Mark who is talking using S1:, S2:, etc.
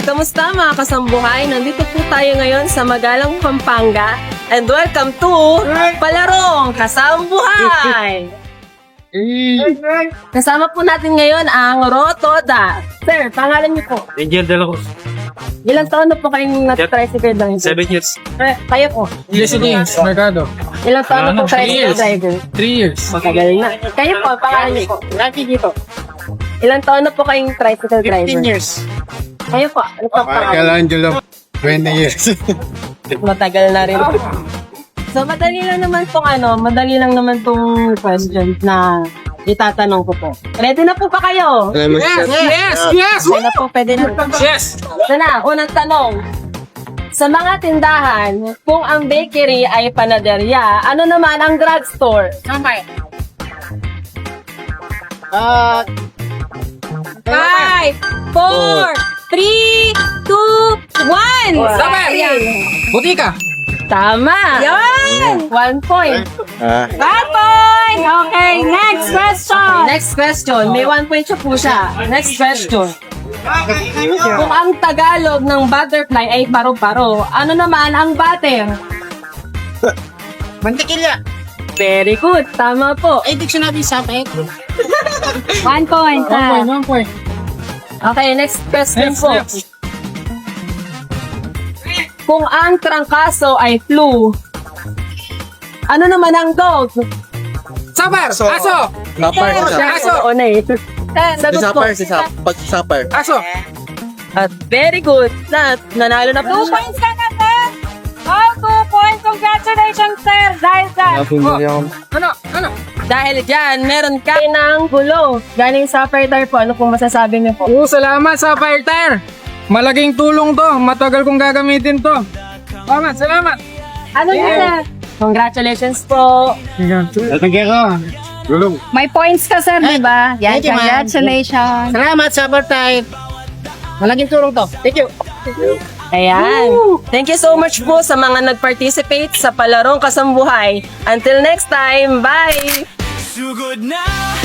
S1: Kamusta mga kasambuhay? Nandito po tayo ngayon sa Magalang, Pampanga. And welcome to Palarong Kasambuhay! Kasama po natin ngayon ang Rotoda. Sir, pangalan niyo po.
S2: Angel de la Cruz.
S1: Ilang taon na po kayong nat-tricycle driver?
S2: 7 years.
S1: Kayo po.
S3: Jesse James, Mercado.
S1: Ilang taon na po
S3: 3
S1: tricycle
S3: years.
S1: driver?
S3: 3 years.
S1: Magaling na. Kayo po, pangalan niyo po. Lucky dito. Ilang taon na po kayong tricycle driver?
S3: 15 years.
S1: Kayo po. Ano po pangalan?
S3: Michelangelo, 20 years.
S1: Matagal na rin. So, madali lang naman tong question na itatanong ko po. Ready na po ba kayo?
S3: Yes!
S1: Okay na po, pwede na.
S3: Yes!
S1: Ito na, unang tanong. Sa mga tindahan, kung ang bakery ay panaderya, ano naman ang drugstore?
S3: Samay.
S4: 5, 4, 3, 2, 1.
S3: Samay! Butika.
S1: Tama!
S4: Yan!
S1: 1 point.
S4: 1 point! Okay, next question.
S1: Next question. May 1 point siya po siya. Next question. Kung ang Tagalog ng butterfly ay paro-paro, ano naman ang butter?
S3: Mantikilya.
S1: Very good. Tama po.
S3: Ay, dictionary sa akin.
S4: 1 point.
S3: 1 point.
S1: Okay, next question po. Kung ang trangkaso ay flu, ano naman ang dog?
S3: Sapar! Aso!
S5: Sapar,
S1: Aso! O na eh. Sagot po.
S5: Sapar.
S3: Aso!
S1: At very good. Nanalo na
S4: 2
S1: po siya.
S4: points ka na, sir. Oh, 2 points. Congratulations, sir. Dahil sa...
S3: Ano?
S1: Dahil dyan, meron ka ng gulo. Galing sa Fertar po. Ano pong masasabi niyo po?
S3: Salamat sa fire tire. Malaking tulong to. Matagal kong gagamitin to. Salamat.
S4: Ano yun, sir?
S1: Congratulations po.
S3: Gulong.
S4: May points ka, sir, di ba? Yan,
S3: Thank you, ma'am.
S4: congratulations.
S3: Salamat sa fire. Malaking tulong to. Thank you.
S1: Ayan. Thank you so much po sa mga nag-participate sa Palarong Kasambuhay. Until next time, bye!
S6: So good now.